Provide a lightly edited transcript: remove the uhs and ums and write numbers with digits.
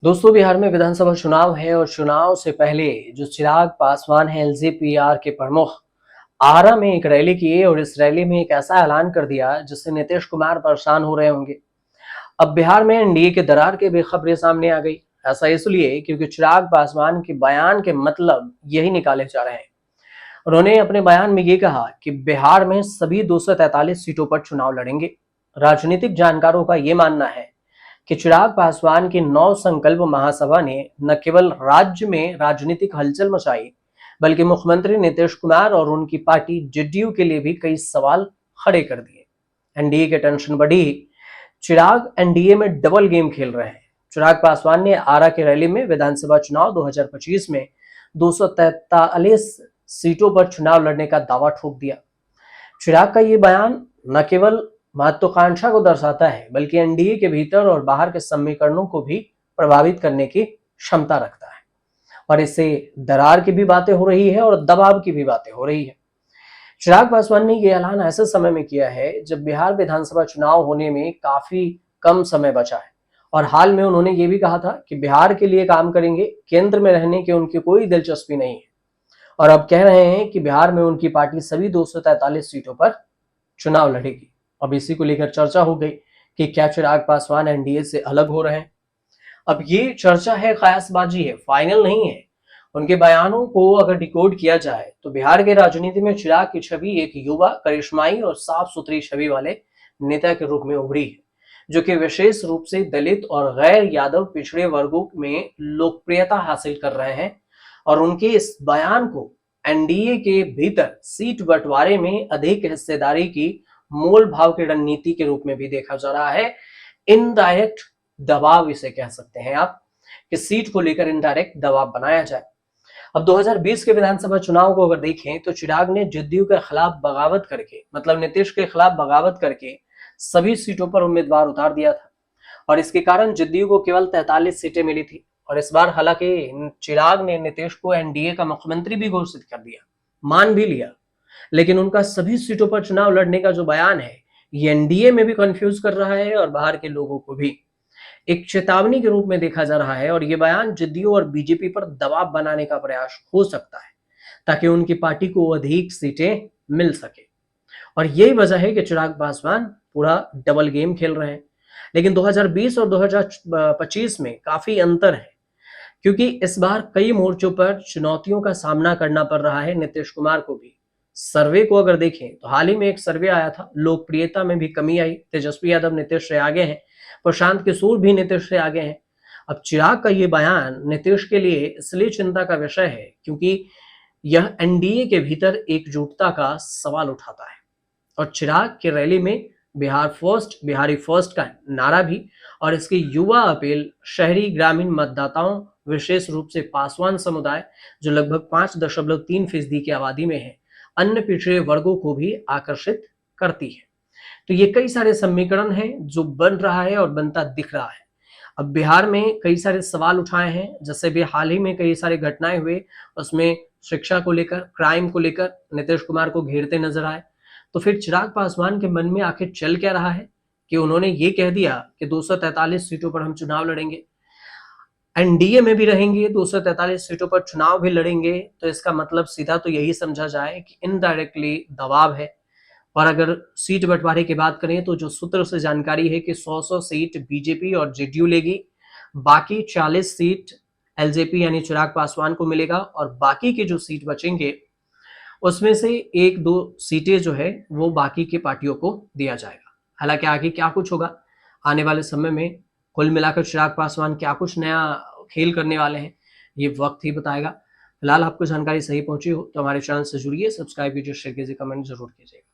दोस्तों, बिहार में विधानसभा चुनाव है और चुनाव से पहले जो चिराग पासवान है एलजेपीआर के प्रमुख आरा में एक रैली की और इस रैली में एक ऐसा ऐलान कर दिया जिससे नीतीश कुमार परेशान हो रहे होंगे। अब बिहार में एनडीए के दरार की भी खबरें सामने आ गई। ऐसा इसलिए क्योंकि चिराग पासवान के बयान के मतलब यही निकाले जा रहे हैं। उन्होंने अपने बयान में ये कहा कि बिहार में सभी 243 सीटों पर चुनाव लड़ेंगे। राजनीतिक जानकारों का ये मानना है कि चिराग पासवान की नौ संकल्प महासभा ने न केवल राज्य में राजनीतिक हलचल मचाई, बल्कि मुख्यमंत्री नीतीश कुमार और उनकी पार्टी जेडीयू के लिए भी कई सवाल खड़े कर दिए। एनडीए की टेंशन बढ़ी। चिराग एनडीए में डबल गेम खेल रहे हैं। चिराग पासवान ने आरा की रैली में विधानसभा चुनाव 2025 में 243 सीटों पर चुनाव लड़ने का दावा ठोक दिया। चिराग का ये बयान न केवल महत्वाकांक्षा को दर्शाता है, बल्कि एनडीए के भीतर और बाहर के समीकरणों को भी प्रभावित करने की क्षमता रखता है। और इससे दरार की भी बातें हो रही है और दबाव की भी बातें हो रही है। चिराग पासवान ने यह ऐलान ऐसे समय में किया है जब बिहार विधानसभा चुनाव होने में काफी कम समय बचा है। और हाल में उन्होंने ये भी कहा था कि बिहार के लिए काम करेंगे, केंद्र में रहने की उनकी कोई दिलचस्पी नहीं है। और अब कह रहे हैं कि बिहार में उनकी पार्टी सभी 243 सीटों पर चुनाव लड़ेगी। अब इसी को लेकर चर्चा हो गई कि क्या चिराग पासवान एनडीए से अलग हो रहे हैं। अब ये चर्चा है, कयासबाजी है, फाइनल नहीं है। उनके बयानों को अगर डिकोड किया जाए तो बिहार के राजनीति में चिराग की छवि एक युवा, करिश्माई और साफ सुथरी छवि वाले नेता के रूप में उभरी है, जो कि विशेष रूप से दलित और गैर यादव पिछड़े वर्गों में लोकप्रियता हासिल कर रहे हैं। और उनके इस बयान को एनडीए के भीतर सीट बंटवारे में अधिक हिस्सेदारी की मोल भाव की रणनीति के रूप में भी देखा जा रहा है। इनडायरेक्ट दबाव इसे कह सकते हैं आप, कि सीट को लेकर इनडायरेक्ट दबाव बनाया जाए। अब 2020 के विधानसभा चुनाव को अगर देखें तो चिराग ने जदयू के खिलाफ बगावत करके, मतलब नीतीश के खिलाफ बगावत करके सभी सीटों पर उम्मीदवार उतार दिया था। और इसके कारण जदयू को केवल 43 सीटें मिली थी। और इस बार हालांकि चिराग ने नीतीश को एनडीए का मुख्यमंत्री भी घोषित कर दिया, मान भी लिया। लेकिन उनका सभी सीटों पर चुनाव लड़ने का जो बयान है, ये एनडीए में भी कंफ्यूज कर रहा है और बाहर के लोगों को भी एक चेतावनी के रूप में देखा जा रहा है। और ये बयान जदयू और बीजेपी पर दबाव बनाने का प्रयास हो सकता है, ताकि उनकी पार्टी को अधिक सीटें मिल सके। और यही वजह है कि चिराग पासवान पूरा डबल गेम खेल रहे हैं। लेकिन 2020 और 2025 में काफी अंतर है, क्योंकि इस बार कई मोर्चों पर चुनौतियों का सामना करना पड़ रहा है नीतीश कुमार को भी। सर्वे को अगर देखें तो हाल ही में एक सर्वे आया था, लोकप्रियता में भी कमी आई। तेजस्वी यादव नीतीश से आगे हैं, प्रशांत किशोर भी नीतीश से आगे हैं। अब चिराग का ये बयान नीतीश के लिए इसलिए चिंता का विषय है क्योंकि यह एनडीए के भीतर एकजुटता का सवाल उठाता है। और चिराग की रैली में बिहार फर्स्ट, बिहारी फर्स्ट का नारा भी, और इसकी युवा अपील शहरी ग्रामीण मतदाताओं, विशेष रूप से पासवान समुदाय जो लगभग 5.3% की आबादी में है, अन्य पिछड़े वर्गों को भी आकर्षित करती है। तो ये कई सारे समीकरण हैं जो बन रहा है और बनता दिख रहा है। अब बिहार में कई सारे सवाल उठाए हैं, जैसे भी हाल ही में कई सारे घटनाएं हुए, उसमें शिक्षा को लेकर, क्राइम को लेकर नीतीश कुमार को घेरते नजर आए। तो फिर चिराग पासवान के मन में आखिर चल क्या रहा है कि उन्होंने ये कह दिया कि 243 सीटों पर हम चुनाव लड़ेंगे, एनडीए में भी रहेंगे, 243 सीटों पर चुनाव भी लड़ेंगे। तो इसका मतलब सीधा तो यही समझा जाए कि इनडायरेक्टली दबाव है। और अगर सीट बंटवारे की बात करें तो जो सूत्र से जानकारी है कि 100 सीट बीजेपी और जेडीयू लेगी, बाकी 40 सीट एलजेपी यानी चिराग पासवान को मिलेगा, और बाकी के जो सीट बचेंगे उसमें से एक दो सीटें जो है वो बाकी के पार्टियों को दिया जाएगा। हालांकि आगे क्या कुछ होगा आने वाले समय में, कुल मिलाकर चिराग पासवान क्या कुछ नया खेल करने वाले हैं, ये वक्त ही बताएगा। फिलहाल आपको जानकारी सही पहुंची हो तो हमारे चैनल से जुड़िए, सब्सक्राइब कीजिए, शेयर कीजिए, कमेंट जरूर कीजिएगा।